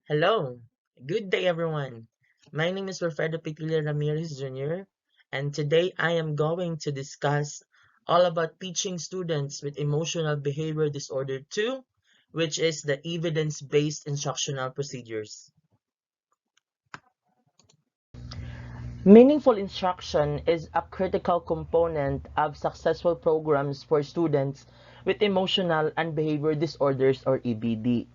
Hello, good day everyone. My name is Wilfredo Ramirez Jr. and today I am going to discuss all about teaching students with emotional behavior disorder 2, which is the evidence-based instructional procedures. Meaningful instruction is a critical component of successful programs for students with emotional and behavior disorders or EBD.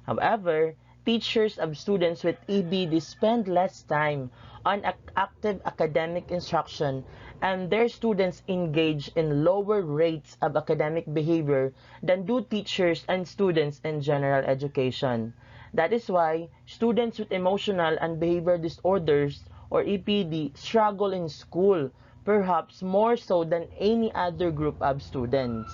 However, teachers of students with EBD spend less time on active academic instruction and their students engage in lower rates of academic behavior than do teachers and students in general education. That is why students with emotional and behavior disorders or EPD struggle in school, perhaps more so than any other group of students.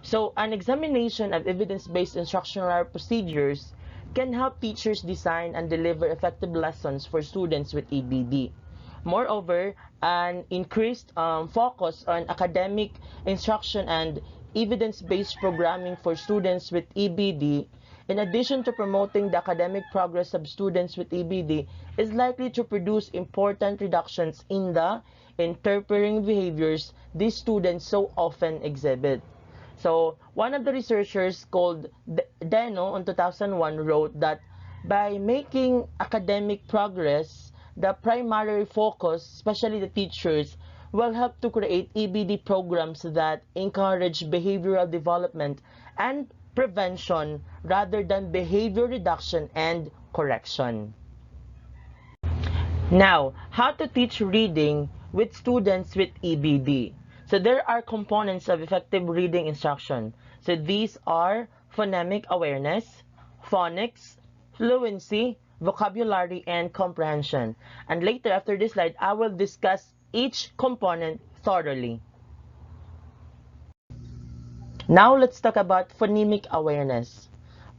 So, an examination of evidence-based instructional procedures can help teachers design and deliver effective lessons for students with EBD. Moreover, an increased focus on academic instruction and evidence-based programming for students with EBD, in addition to promoting the academic progress of students with EBD, is likely to produce important reductions in the interfering behaviors these students so often exhibit. So, one of the researchers called Deno in 2001 wrote that by making academic progress the primary focus, especially the teachers, will help to create EBD programs that encourage behavioral development and prevention rather than behavior reduction and correction. Now, how to teach reading with students with EBD. So there are components of effective reading instruction. So these are phonemic awareness, phonics, fluency, vocabulary, and comprehension. And later after this slide, I will discuss each component thoroughly. Now let's talk about phonemic awareness.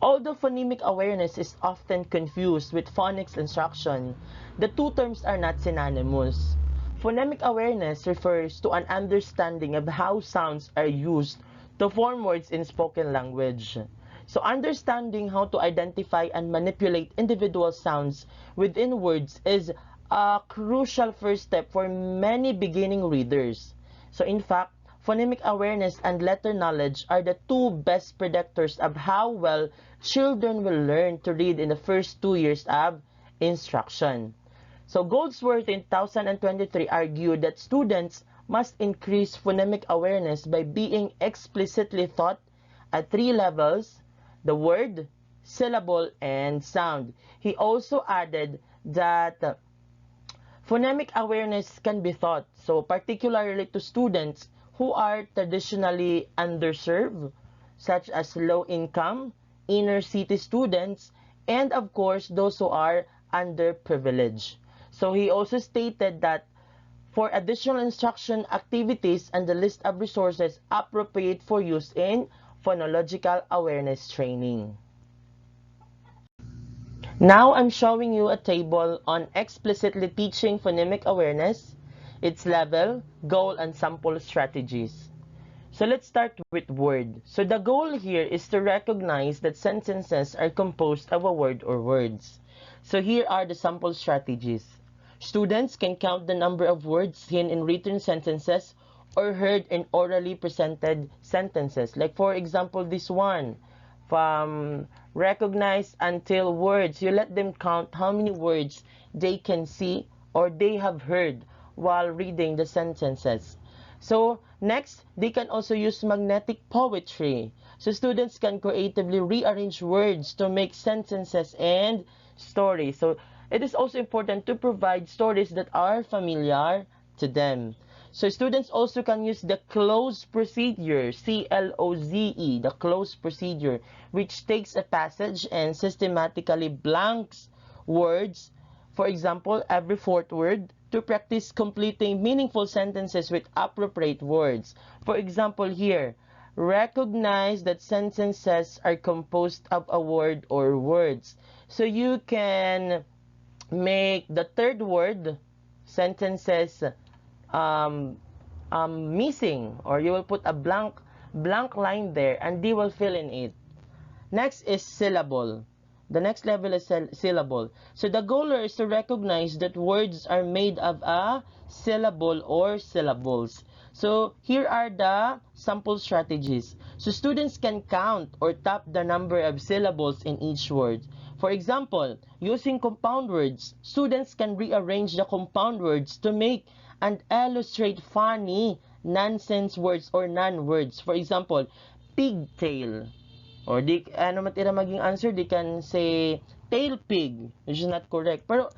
Although phonemic awareness is often confused with phonics instruction, the two terms are not synonymous. Phonemic awareness refers to an understanding of how sounds are used to form words in spoken language. So understanding how to identify and manipulate individual sounds within words is a crucial first step for many beginning readers. So in fact, phonemic awareness and letter knowledge are the two best predictors of how well children will learn to read in the first 2 years of instruction. So Goldsworth in 2023 argued that students must increase phonemic awareness by being explicitly taught at three levels: the word, syllable, and sound. He also added that phonemic awareness can be taught, so particularly to students who are traditionally underserved, such as low-income, inner-city students, and of course, those who are underprivileged. So he also stated that for additional instruction activities and the list of resources appropriate for use in phonological awareness training. Now I'm showing you a table on explicitly teaching phonemic awareness, its level, goal, and sample strategies. So let's start with word. So the goal here is to recognize that sentences are composed of a word or words. So here are the sample strategies. Students can count the number of words seen in written sentences or heard in orally presented sentences. Like for example, this one, from recognize until words. You let them count how many words they can see or they have heard while reading the sentences. So next, they can also use magnetic poetry. So students can creatively rearrange words to make sentences and stories. So it is also important to provide stories that are familiar to them. So students also can use the cloze procedure, C-L-O-Z-E, the cloze procedure, which takes a passage and systematically blanks words, for example, every fourth word, to practice completing meaningful sentences with appropriate words. For example here, recognize that sentences are composed of a word or words. So you can make the third word sentences um, missing, or you will put a blank line there and they will fill in it. Next is syllable. The next level is syllable. So the goal is to recognize that words are made of a syllable or syllables. So here are the sample strategies. So students can count or tap the number of syllables in each word. For example, using compound words, students can rearrange the compound words to make and illustrate funny nonsense words or non-words. For example, pigtail. Or di, ano matira maging answer, they can say tail pig, which is not correct. Pero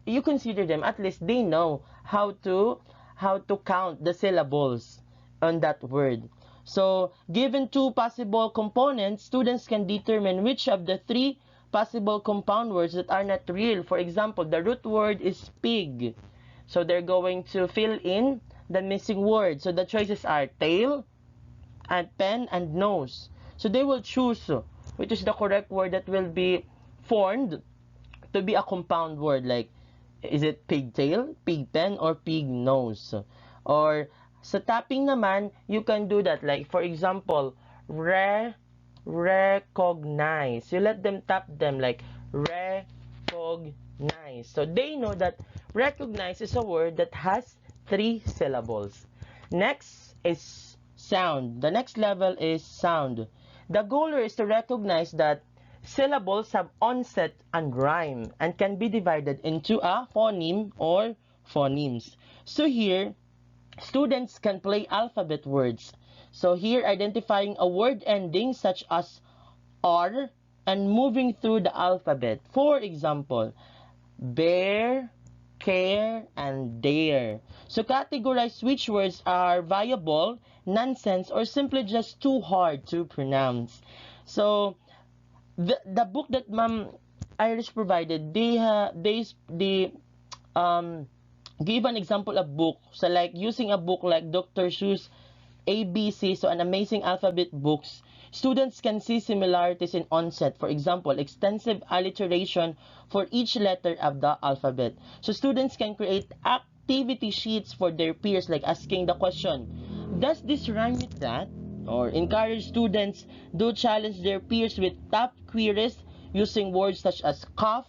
you consider them, at least they know how to count the syllables on that word. So, given two possible components, students can determine which of the three possible compound words that are not real. For example, the root word is pig. So, they're going to fill in the missing word. So, the choices are tail, and pen, and nose. So, they will choose which is the correct word that will be formed to be a compound word. Like, is it pigtail, pig pen, or pig nose? Or, sa tapping naman, you can do that. Like, for example, recognize. You let them tap them like recognize. So they know that recognize is a word that has 3 syllables. Next is sound. The next level is sound. The goal is to recognize that syllables have onset and rhyme and can be divided into a phoneme or phonemes. So here, students can play alphabet words. So here, identifying a word ending such as R and moving through the alphabet. For example, bear, care, and dare. So categorize which words are viable, nonsense, or simply just too hard to pronounce. So the book that Ma'am Irish provided, they give an example of book. So like using a book like Dr. Seuss ABC, so an amazing alphabet books, students can see similarities in onset. For example, extensive alliteration for each letter of the alphabet. So students can create activity sheets for their peers, like asking the question, does this rhyme with that? Or encourage students to challenge their peers with top queries using words such as cough,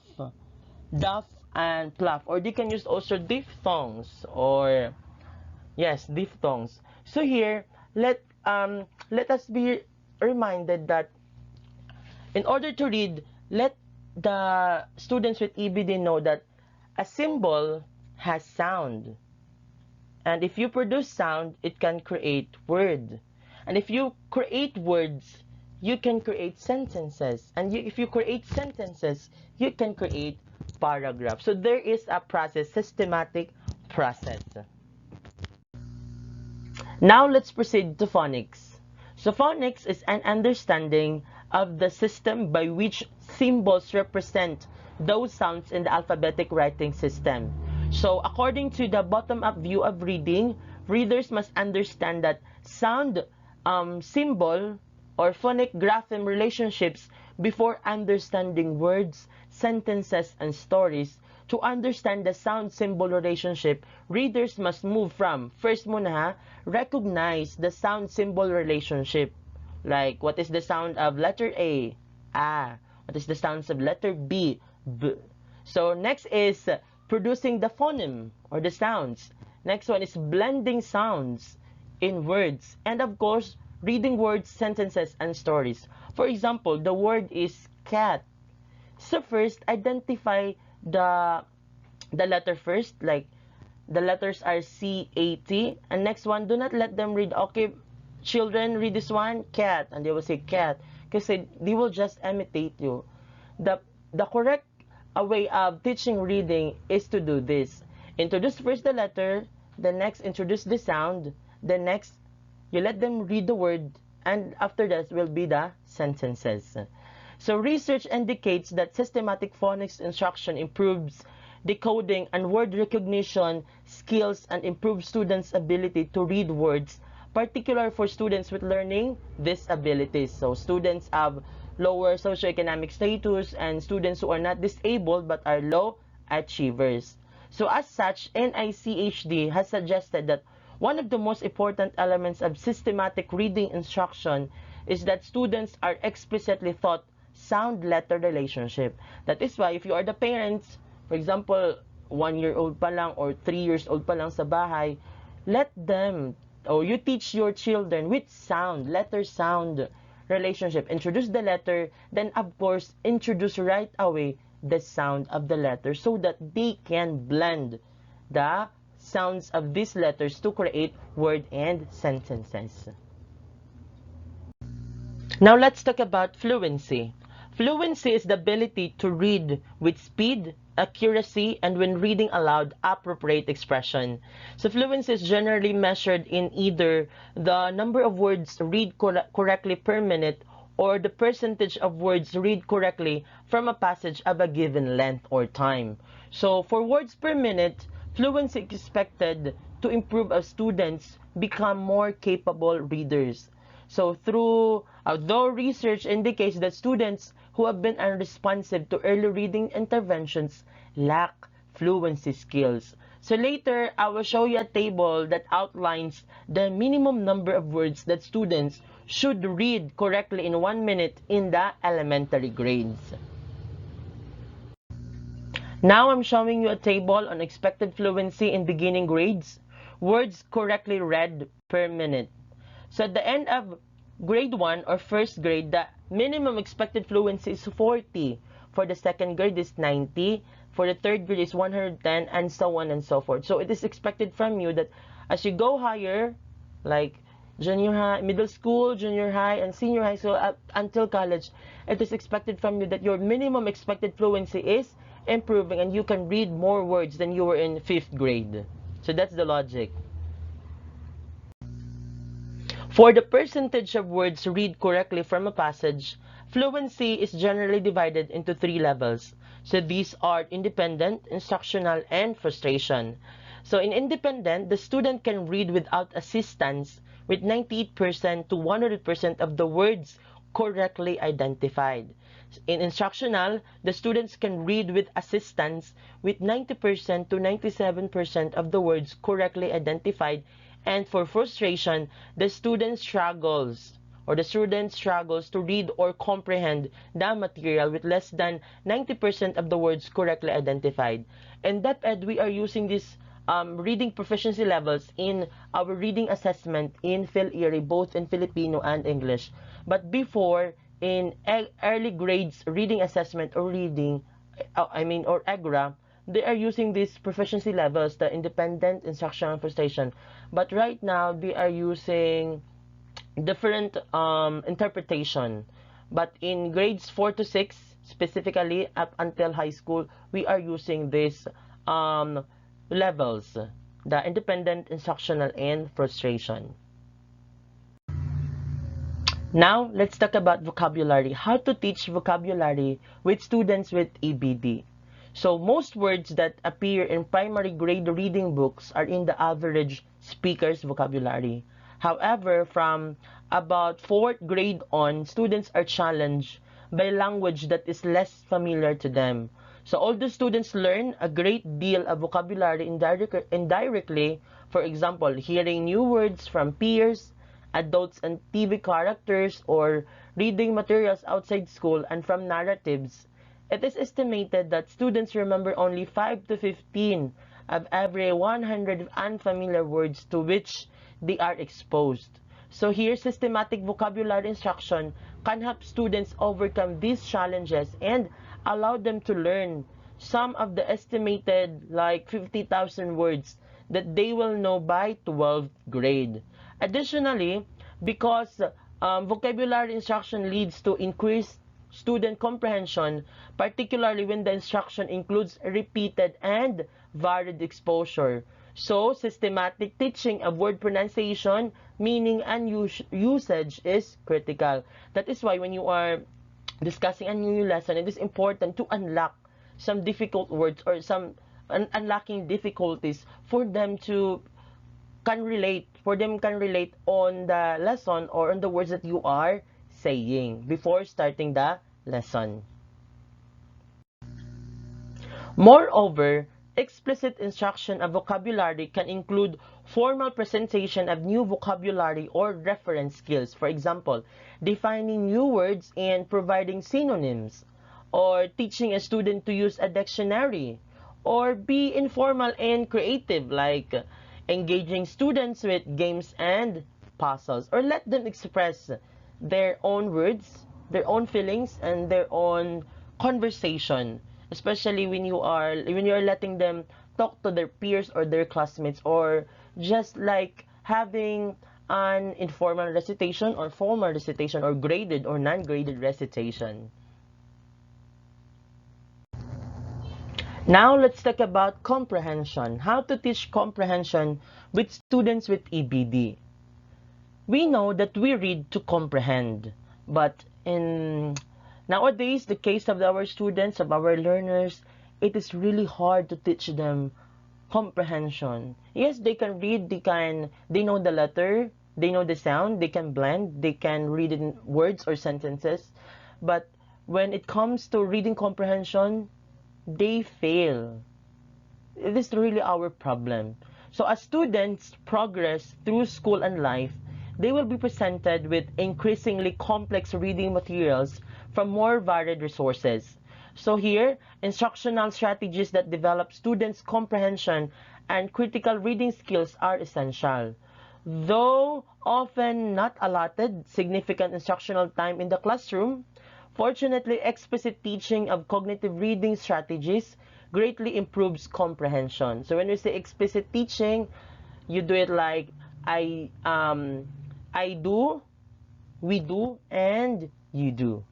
duff, and pluff. Or they can use also diphthongs, or yes, diphthongs. So here, let us be reminded that in order to read, let the students with EBD know that a symbol has sound. And if you produce sound, it can create word. And if you create words, you can create sentences. And if you create sentences, you can create paragraphs. So there is a process, systematic process. Now let's proceed to phonics. So phonics is an understanding of the system by which symbols represent those sounds in the alphabetic writing system. So according to the bottom-up view of reading, readers must understand that sound, symbol, or phonic grapheme relationships before understanding words, sentences, and stories. To understand the sound-symbol relationship, readers must move from, first muna ha, recognize the sound-symbol relationship. Like, what is the sound of letter A? A. What is the sounds of letter B? B. So, next is producing the phoneme, or the sounds. Next one is blending sounds in words. And of course, reading words, sentences, and stories. For example, the word is cat. So first, identify the letter first, like the letters are C-A-T, and next one, do not let them read, okay, children, read this one, cat, and they will say cat, because they will just imitate you. The correct way of teaching reading is to do this. Introduce first the letter, the next introduce the sound, the next you let them read the word, and after that will be the sentences. So research indicates that systematic phonics instruction improves decoding and word recognition skills and improves students' ability to read words, particularly for students with learning disabilities. So students have lower socioeconomic status and students who are not disabled but are low achievers. So as such, NICHD has suggested that one of the most important elements of systematic reading instruction is that students are explicitly taught sound-letter relationship. That is why if you are the parents, for example, 1-year-old pa lang or 3 years old pa lang sa bahay, let them, or you teach your children with sound, letter sound relationship. Introduce the letter, then of course, introduce right away the sound of the letter so that they can blend the sounds of these letters to create word and sentences. Now let's talk about fluency. Fluency is the ability to read with speed, accuracy, and when reading aloud, appropriate expression. So fluency is generally measured in either the number of words read correctly per minute or the percentage of words read correctly from a passage of a given length or time. So for words per minute, fluency is expected to improve as students become more capable readers. So although research indicates that students who have been unresponsive to early reading interventions lack fluency skills. So later, I will show you a table that outlines the minimum number of words that students should read correctly in 1 minute in the elementary grades. Now I'm showing you a table on expected fluency in beginning grades, words correctly read per minute. So at the end of grade 1 or first grade, the minimum expected fluency is 40. For the second grade is 90. For the third grade is 110, and so on and so forth. So it is expected from you that as you go higher, like junior high, middle school, junior high, and senior high school until college, it is expected from you that your minimum expected fluency is improving and you can read more words than you were in 5th grade. So that's the logic. For the percentage of words read correctly from a passage, fluency is generally divided into 3 levels. So these are independent, instructional, and frustration. So in independent, the student can read without assistance with 98% to 100% of the words correctly identified. In instructional, the students can read with assistance with 90% to 97% of the words correctly identified. And for frustration, the student struggles to read or comprehend the material with less than 90% of the words correctly identified. In DepEd, we are using these reading proficiency levels in our reading assessment in PhilErie, both in Filipino and English. But before, in early grades reading assessment or or EGRA, they are using these proficiency levels, the independent, instructional, and frustration. But right now, they are using different interpretation. But in grades 4 to 6, specifically up until high school, we are using these levels, the independent, instructional, and frustration. Now, let's talk about vocabulary. How to teach vocabulary with students with EBD. So, most words that appear in primary grade reading books are in the average speaker's vocabulary. However, from about 4th grade on, students are challenged by language that is less familiar to them. So, although students learn a great deal of vocabulary indirectly, for example, hearing new words from peers, adults and TV characters, or reading materials outside school and from narratives, it is estimated that students remember only 5 to 15 of every 100 unfamiliar words to which they are exposed. So here, systematic vocabulary instruction can help students overcome these challenges and allow them to learn some of the estimated like 50,000 words that they will know by 12th grade. Additionally, because vocabulary instruction leads to increased student comprehension, particularly when the instruction includes repeated and varied exposure. So, systematic teaching of word pronunciation, meaning, and usage is critical. That is why when you are discussing a new lesson, it is important to unlock some difficult words or some unlocking difficulties for them can relate on the lesson or on the words that you are saying before starting the lesson. Moreover, Explicit instruction of vocabulary can include formal presentation of new vocabulary or reference skills. For example, defining new words and providing synonyms, or teaching a student to use a dictionary, or be informal and creative, like engaging students with games and puzzles, or let them express their own words, their own feelings, and their own conversation, especially when you are letting them talk to their peers or their classmates, or just like having an informal recitation or formal recitation, or graded or non-graded recitation. Now let's talk about comprehension. How to teach comprehension with students with EBD. We know that we read to comprehend, but in nowadays, the case of our students, of our learners, it is really hard to teach them comprehension. Yes, they can read, they know the letter, they know the sound, they can blend, they can read in words or sentences, but when it comes to reading comprehension, they fail. It is really our problem. So as students progress through school and life, they will be presented with increasingly complex reading materials from more varied resources. So here, instructional strategies that develop students' comprehension and critical reading skills are essential. Though often not allotted significant instructional time in the classroom, fortunately, explicit teaching of cognitive reading strategies greatly improves comprehension. So when we say explicit teaching, you do it like I do, we do, and you do.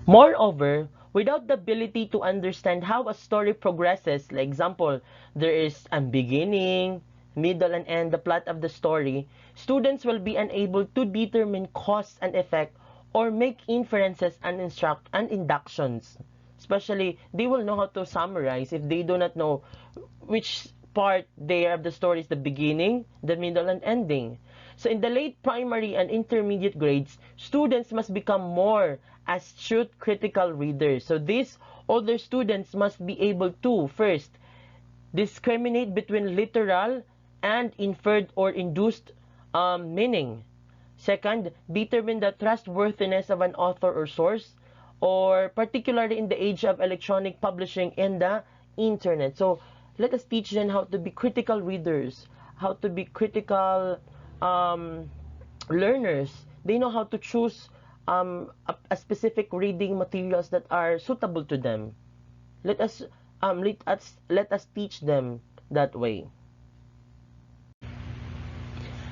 Moreover, without the ability to understand how a story progresses, like example, there is a beginning, middle, and end, the plot of the story, students will be unable to determine cause and effect or make inferences and inductions. Especially, they will know how to summarize if they do not know which part there of the story is the beginning, the middle, and ending. So in the late primary and intermediate grades, students must become more astute critical readers. So these older students must be able to, first, discriminate between literal and inferred or induced meaning. Second, determine the trustworthiness of an author or source, or particularly in the age of electronic publishing and the internet. So let us teach them how to be critical readers, how to be critical learners. They know how to choose a specific reading materials that are suitable to them. Let us teach them that way.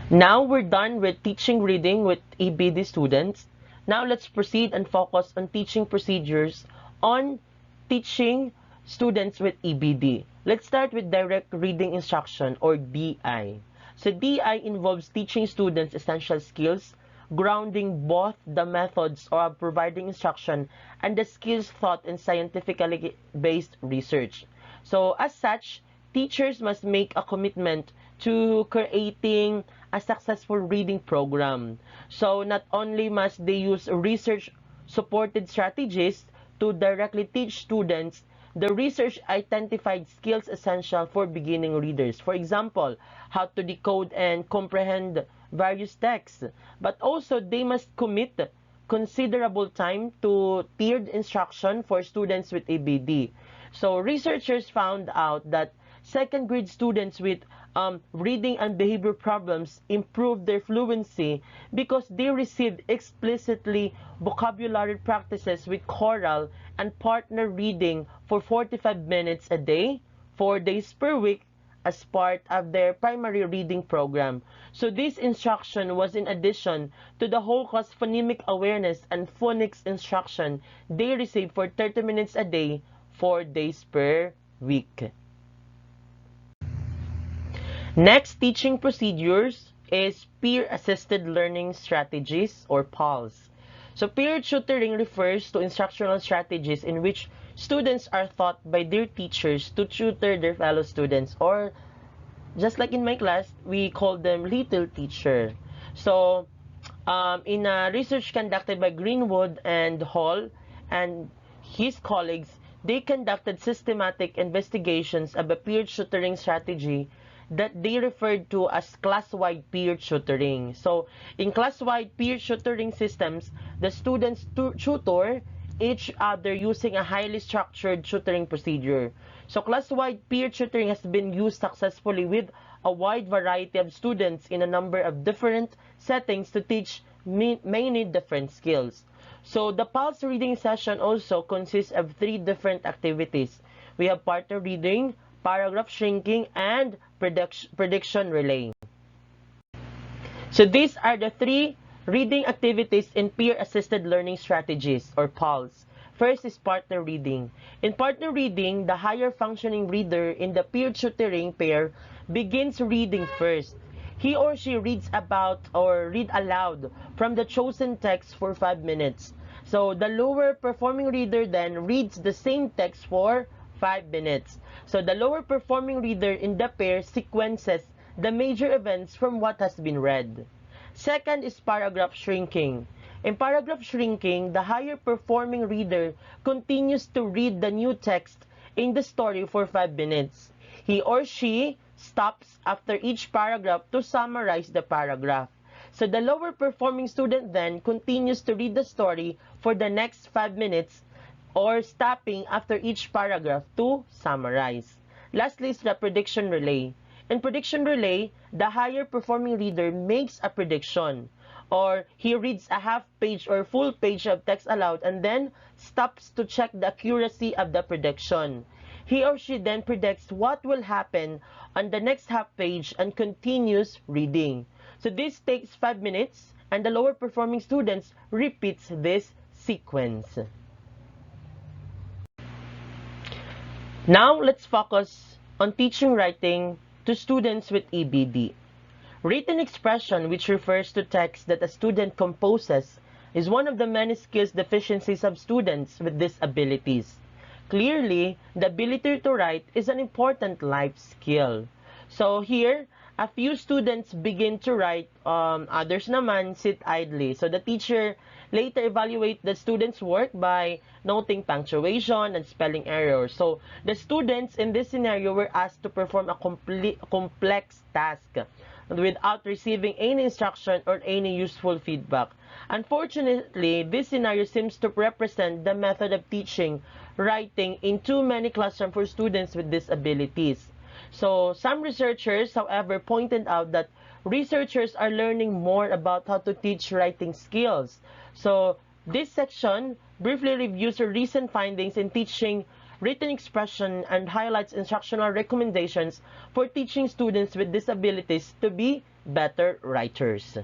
Now we're done with teaching reading with EBD students. Now let's proceed and focus on teaching procedures on teaching students with EBD. Let's start with direct reading instruction, or DI. So DI involves teaching students essential skills, grounding both the methods of providing instruction and the skills taught in scientifically based research. So as such, teachers must make a commitment to creating a successful reading program. So not only must they use research-supported strategies to directly teach students the research identified skills essential for beginning readers. For example, how to decode and comprehend various texts. But also, they must commit considerable time to tiered instruction for students with EBD. So researchers found out that second grade students with reading and behavior problems improved their fluency because they received explicitly vocabulary practices with choral and partner reading for 45 minutes a day, 4 days per week, as part of their primary reading program. So this instruction was in addition to the whole class phonemic awareness and phonics instruction they received for 30 minutes a day, 4 days per week. Next teaching procedures is peer-assisted learning strategies, or PALS. So peer tutoring refers to instructional strategies in which students are taught by their teachers to tutor their fellow students, or just like in my class, we call them little teacher. So in a research conducted by Greenwood and Hall and his colleagues, they conducted systematic investigations of a peer tutoring strategy that they referred to as class-wide peer tutoring. So, in class-wide peer tutoring systems, the students tutor each other using a highly structured tutoring procedure. So, class-wide peer tutoring has been used successfully with a wide variety of students in a number of different settings to teach many different skills. So the pulse reading session also consists of 3 different activities. We have partner reading, paragraph shrinking, and prediction relay. So these are the 3 reading activities in peer-assisted learning strategies, or PALS. First is partner reading. In partner reading, the higher functioning reader in the peer tutoring pair begins reading first. He or she reads about or read aloud from the chosen text for 5 minutes. So the lower performing reader then reads the same text for 5 minutes. So the lower performing reader in the pair sequences the major events from what has been read. Second is paragraph shrinking. In paragraph shrinking, the higher performing reader continues to read the new text in the story for 5 minutes. He or she stops after each paragraph to summarize the paragraph. So the lower performing student then continues to read the story for the next 5 minutes or stopping after each paragraph to summarize. Lastly is the prediction relay. In prediction relay, the higher performing reader makes a prediction, or he reads a half page or full page of text aloud and then stops to check the accuracy of the prediction. He or she then predicts what will happen on the next half page and continues reading. So this takes 5 minutes, and the lower performing students repeats this sequence. Now let's focus on teaching writing to students with EBD. Written expression, which refers to text that a student composes, is one of the many skills deficiencies of students with disabilities. Clearly, the ability to write is an important life skill. So here, a few students begin to write, others naman sit idly. So the teacher later evaluate the students' work by noting punctuation and spelling errors. So the students in this scenario were asked to perform a complex task without receiving any instruction or any useful feedback. Unfortunately, this scenario seems to represent the method of teaching writing in too many classrooms for students with disabilities. So some researchers, however, pointed out that researchers are learning more about how to teach writing skills. So this section briefly reviews the recent findings in teaching written expression and highlights instructional recommendations for teaching students with disabilities to be better writers.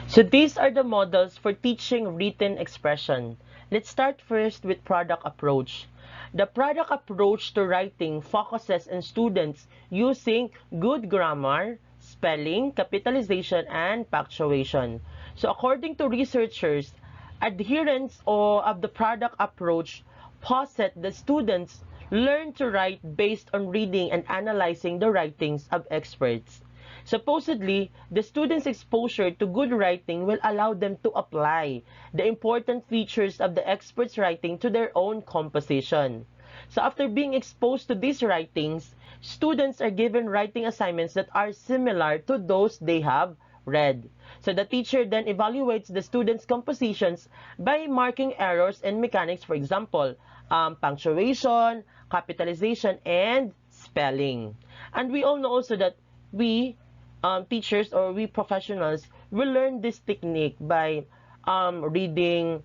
So these are the models for teaching written expression. Let's start first with product approach. The product approach to writing focuses on students using good grammar, spelling, capitalization, and punctuation. So according to researchers, adherents of the product approach posit that students learn to write based on reading and analyzing the writings of experts. Supposedly, the students' exposure to good writing will allow them to apply the important features of the expert's writing to their own composition. So after being exposed to these writings, students are given writing assignments that are similar to those they have read. So the teacher then evaluates the students' compositions by marking errors in mechanics, for example, punctuation, capitalization, and spelling. And we all know also that we teachers or we professionals will learn this technique by reading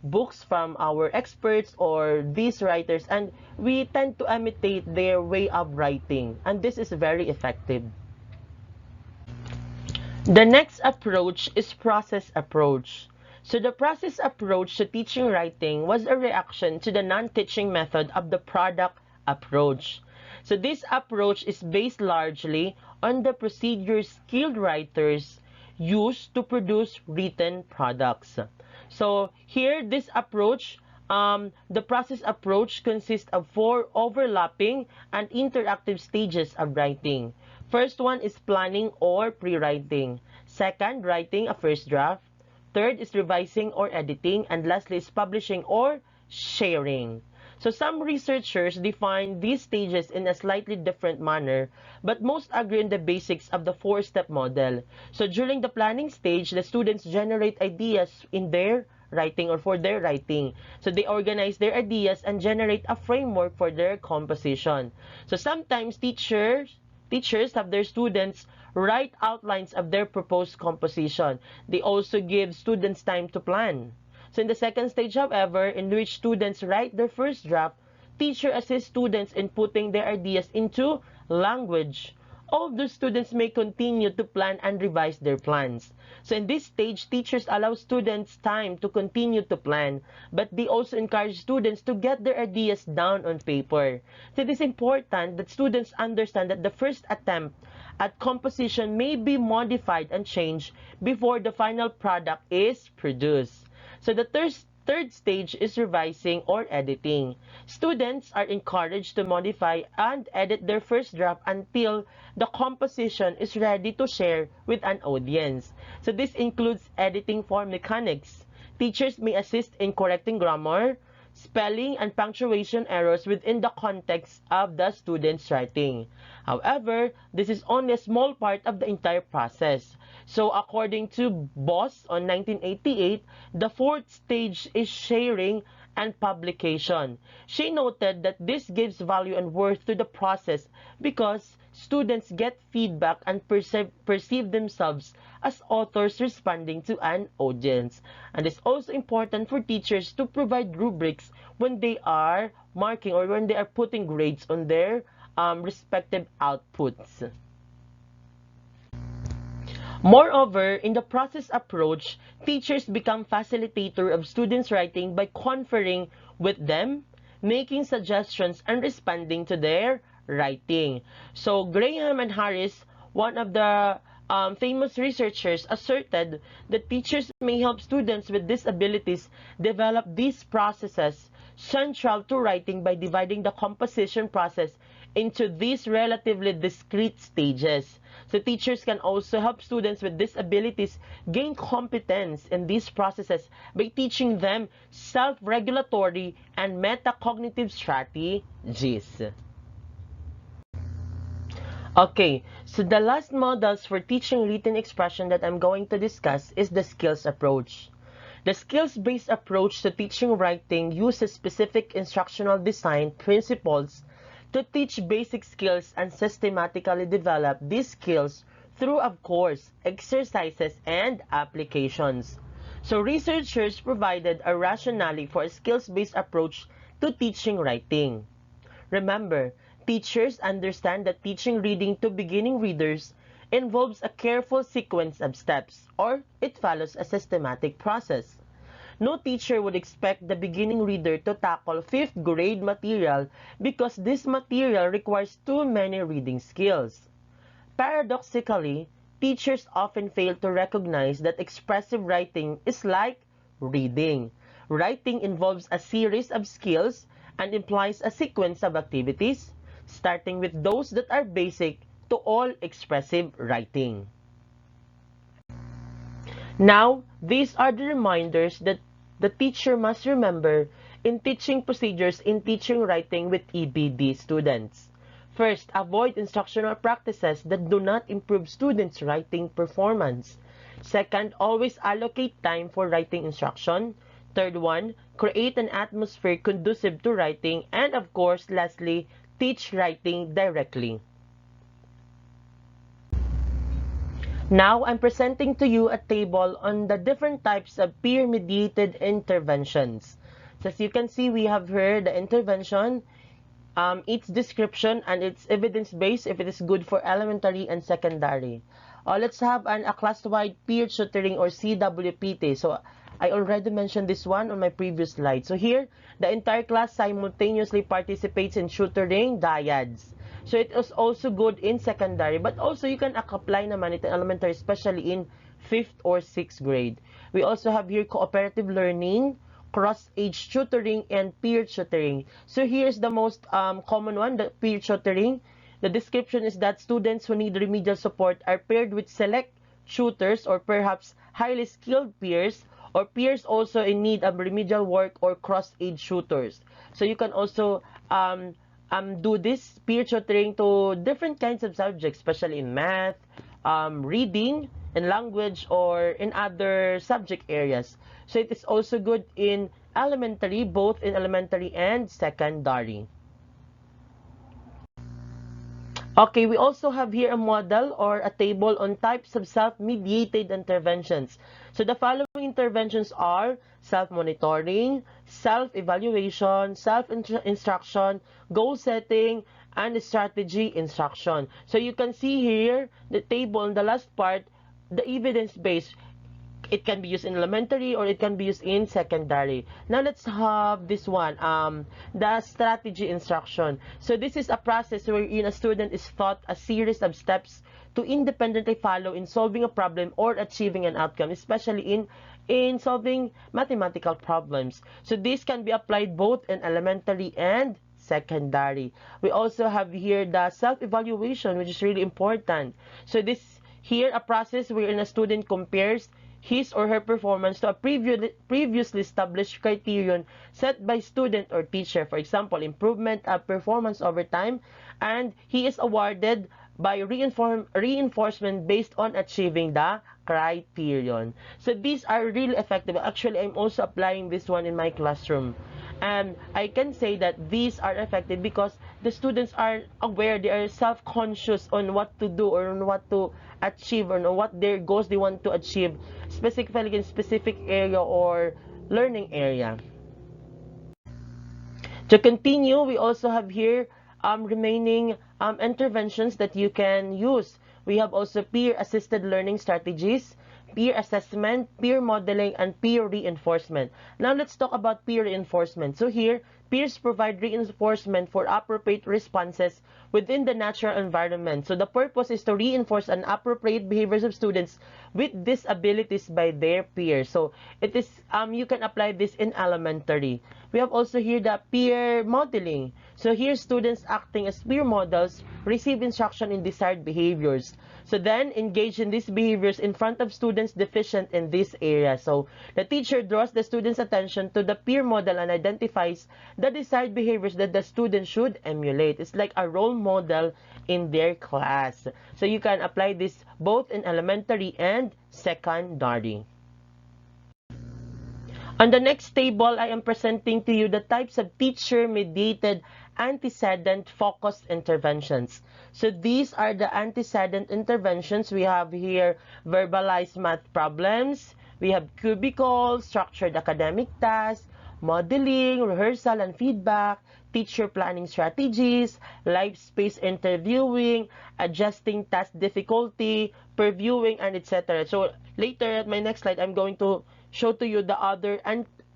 books from our experts or these writers, and we tend to imitate their way of writing, and this is very effective. The next approach is process approach. So the process approach to teaching writing was a reaction to the non-teaching method of the product approach. So this approach is based largely on the procedures skilled writers use to produce written products. So here, this approach, the process approach consists of 4 overlapping and interactive stages of writing. First one is planning or pre-writing. Second, writing a first draft. Third is revising or editing. And lastly is publishing or sharing. So some researchers define these stages in a slightly different manner, but most agree on the basics of the four-step model. So during the planning stage, the students generate ideas in their writing or for their writing. So they organize their ideas and generate a framework for their composition. So sometimes teachers have their students write outlines of their proposed composition. They also give students time to plan. So in the second stage, however, in which students write their first draft, teacher assists students in putting their ideas into language. All the students may continue to plan and revise their plans. So in this stage, teachers allow students time to continue to plan, but they also encourage students to get their ideas down on paper. So it is important that students understand that the first attempt at composition may be modified and changed before the final product is produced. So the third stage is revising or editing. Students are encouraged to modify and edit their first draft until the composition is ready to share with an audience. So this includes editing for mechanics. Teachers may assist in correcting grammar, spelling, and punctuation errors within the context of the student's writing. However, this is only a small part of the entire process. So according to Boss on 1988, the fourth stage is sharing and publication. She noted that this gives value and worth to the process because students get feedback and perceive themselves as authors responding to an audience. And it's also important for teachers to provide rubrics when they are marking or when they are putting grades on their respective outputs. Moreover, in the process approach, teachers become facilitator of students' writing by conferring with them, making suggestions, and responding to their writing. So Graham and Harris, one of the famous researchers, asserted that teachers may help students with disabilities develop these processes central to writing by dividing the composition process into these relatively discrete stages. So teachers can also help students with disabilities gain competence in these processes by teaching them self-regulatory and metacognitive strategies. Okay, so the last models for teaching written expression that I'm going to discuss is the skills approach. The skills-based approach to teaching writing uses specific instructional design principles to teach basic skills and systematically develop these skills through, of course, exercises and applications. So researchers provided a rationale for a skills-based approach to teaching writing. Remember, teachers understand that teaching reading to beginning readers involves a careful sequence of steps, or it follows a systematic process. No teacher would expect the beginning reader to tackle 5th grade material because this material requires too many reading skills. Paradoxically, teachers often fail to recognize that expressive writing is like reading. Writing involves a series of skills and implies a sequence of activities, starting with those that are basic to all expressive writing. Now, these are the reminders that the teacher must remember in teaching procedures in teaching writing with EBD students. First, avoid instructional practices that do not improve students' writing performance. Second, always allocate time for writing instruction. Third one, create an atmosphere conducive to writing. And of course, lastly, teach writing directly. Now, I'm presenting to you a table on the different types of peer-mediated interventions. So as you can see, we have here the intervention, its description, and its evidence-based if it is good for elementary and secondary. Let's have a class-wide peer tutoring or CWPT. So I already mentioned this one on my previous slide. So here, the entire class simultaneously participates in tutoring dyads. So it is also good in secondary, but also you can apply naman it in elementary, especially in 5th or 6th grade. We also have here cooperative learning, cross-age tutoring, and peer tutoring. So here's the most common one, the peer tutoring. The description is that students who need remedial support are paired with select tutors or perhaps highly skilled peers or peers also in need of remedial work or cross-aid tutors. So you can also do this peer tutoring to different kinds of subjects, especially in math, reading, in language, or in other subject areas. So it is also good in elementary, both in elementary and secondary. Okay, we also have here a model or a table on types of self-mediated interventions. So the following interventions are self-monitoring, self-evaluation, self-instruction, goal setting, and strategy instruction. So you can see here the table on the last part, the evidence-based. It can be used in elementary or it can be used in secondary. Now let's have this one, the strategy instruction. So this is a process wherein a student is taught a series of steps to independently follow in solving a problem or achieving an outcome, especially in solving mathematical problems. So this can be applied both in elementary and secondary. We also have here the self-evaluation, which is really important. So this here a process wherein a student compares his or her performance to a previously established criterion set by student or teacher. For example, improvement of performance over time, and he is awarded by reinforcement based on achieving the criterion. So these are really effective. Actually, I'm also applying this one in my classroom. And I can say that these are effective because the students are aware, they are self-conscious on what to do or on what to achieve or on what their goals they want to achieve, specifically in specific area or learning area. To continue, we also have here remaining interventions that you can use. We have also peer-assisted learning strategies, peer assessment, peer modeling, and peer reinforcement. Now let's talk about peer reinforcement. So here, peers provide reinforcement for appropriate responses within the natural environment. So the purpose is to reinforce an appropriate behaviors of students with disabilities by their peers. So it is you can apply this in elementary. We have also here the peer modeling. So here, students acting as peer models receive instruction in desired behaviors. So then engage in these behaviors in front of students deficient in this area. So the teacher draws the student's attention to the peer model and identifies the desired behaviors that the student should emulate. It's like a role model in their class. So you can apply this both in elementary and secondary. On the next table, I am presenting to you the types of teacher-mediated antecedent-focused interventions. So these are the antecedent interventions. We have here verbalized math problems. We have cubicle, structured academic tasks, modeling, rehearsal and feedback, teacher planning strategies, live space interviewing, adjusting task difficulty, previewing, and etc. So later at my next slide, I'm going to show to you the other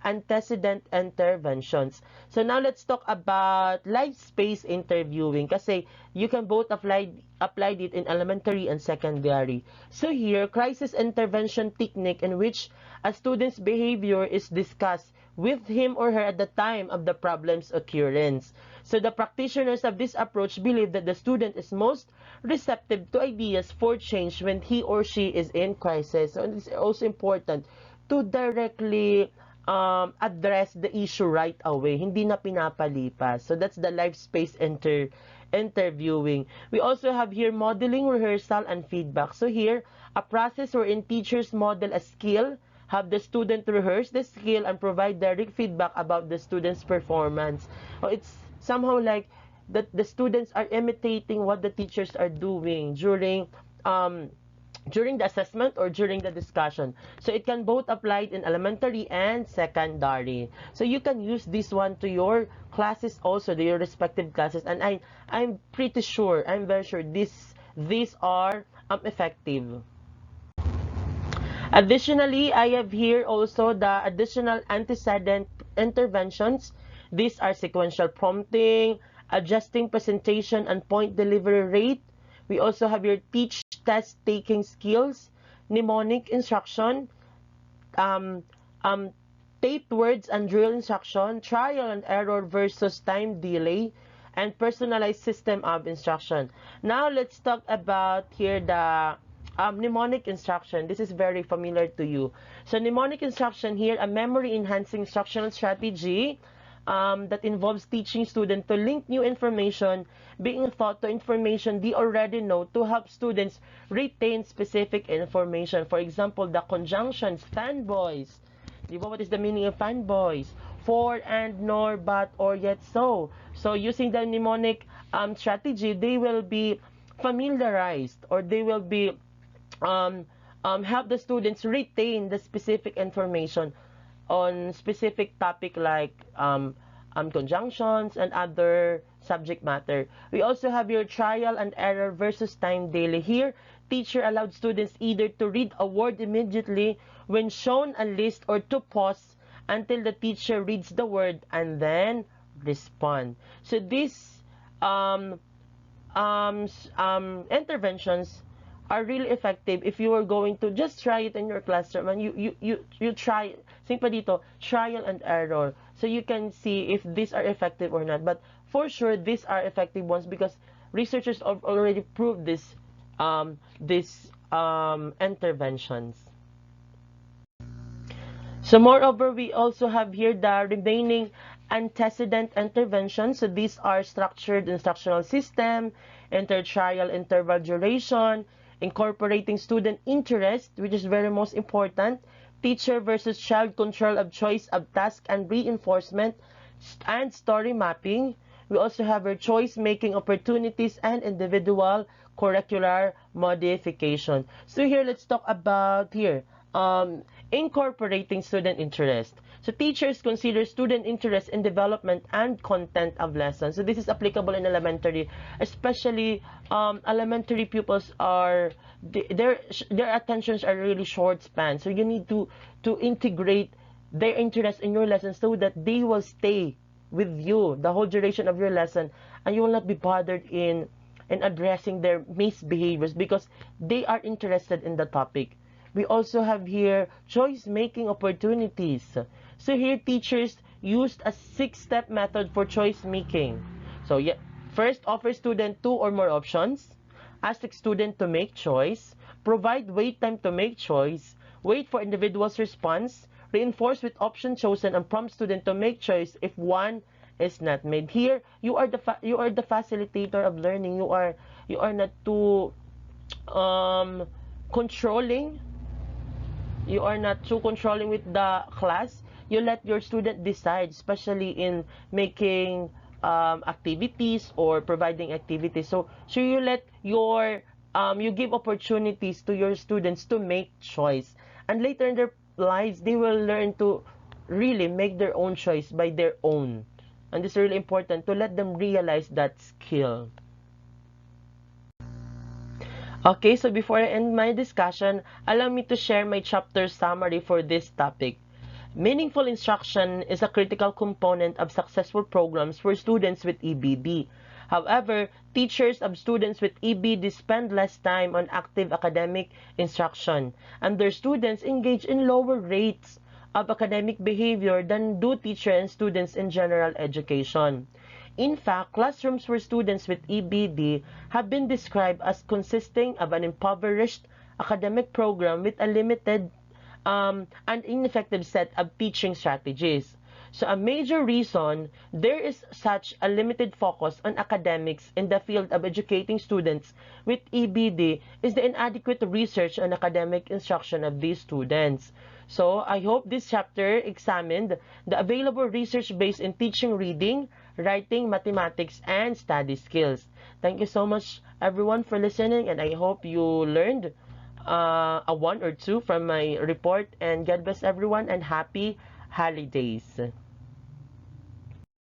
antecedent interventions. So now let's talk about live space interviewing kasi you can both apply it in elementary and secondary. So here, crisis intervention technique in which a student's behavior is discussed with him or her at the time of the problem's occurrence. So the practitioners of this approach believe that the student is most receptive to ideas for change when he or she is in crisis. So it's also important to directly address the issue right away. Hindi na pinapalipas. So that's the live space interviewing. We also have here modeling, rehearsal, and feedback. So here, a process wherein teachers model a skill, have the student rehearse the skill, and provide direct feedback about the student's performance. It's somehow like that the students are imitating what the teachers are doing during the assessment or during the discussion. So it can both apply in elementary and secondary. So you can use this one to your classes also, to your respective classes. And I'm pretty sure, I'm very sure these are effective. Additionally, I have here also the additional antecedent interventions. These are sequential prompting, adjusting presentation and point delivery rate. We also have your teach test taking skills, mnemonic instruction, taped words and drill instruction, trial and error versus time delay, and personalized system of instruction. Now let's talk about here the mnemonic instruction. This is very familiar to you. So mnemonic instruction here, a memory-enhancing instructional strategy that involves teaching students to link new information being taught to information they already know to help students retain specific information. For example, the conjunctions, fanboys. What is the meaning of fanboys? For, and, nor, but, or, yet, so. So using the mnemonic strategy, they will be familiarized, or they will be help the students retain the specific information on specific topic like conjunctions and other subject matter. We also have your trial and error versus time daily. Here, teacher allowed students either to read a word immediately when shown a list, or to pause until the teacher reads the word and then respond. So these interventions are really effective if you are going to just try it in your classroom, and you try, sing pa dito, trial and error, so you can see if these are effective or not. But for sure these are effective ones, because researchers have already proved this interventions. So moreover, we also have here the remaining antecedent interventions. So these are structured instructional system, inter-trial interval duration, incorporating student interest, which is very most important, teacher versus child control of choice of task and reinforcement, and story mapping. We also have our choice making opportunities and individual curricular modification. So here, let's talk about here incorporating student interest. So teachers consider student interest in development and content of lessons. So this is applicable in elementary, especially elementary pupils are their attentions are really short span. So you need to integrate their interest in your lesson so that they will stay with you the whole duration of your lesson, and you will not be bothered in addressing their misbehaviors because they are interested in the topic. We also have here choice-making opportunities. So here, teachers used a 6-step method for choice-making. So yeah, first, offer student 2 or more options. Ask student to make choice. Provide wait time to make choice. Wait for individual's response. Reinforce with option chosen and prompt student to make choice if one is not made. Here, you are the facilitator of learning. You are not too controlling. You are not too controlling with the class. You let your student decide, especially in making activities or providing activities. So you let your you give opportunities to your students to make choice, and later in their lives they will learn to really make their own choice by their own. And this is really important to let them realize that skill. Okay, so before I end my discussion, allow me to share my chapter summary for this topic. Meaningful instruction is a critical component of successful programs for students with EBD. However, teachers of students with EBD spend less time on active academic instruction, and their students engage in lower rates of academic behavior than do teachers and students in general education. In fact, classrooms for students with EBD have been described as consisting of an impoverished academic program with a limited and ineffective set of teaching strategies. So a major reason there is such a limited focus on academics in the field of educating students with EBD is the inadequate research on academic instruction of these students. So I hope this chapter examined the available research based in teaching reading, writing, mathematics, and study skills. Thank you so much, everyone, for listening, and I hope you learned a 1 or 2 from my report. And God bless everyone, and happy holidays.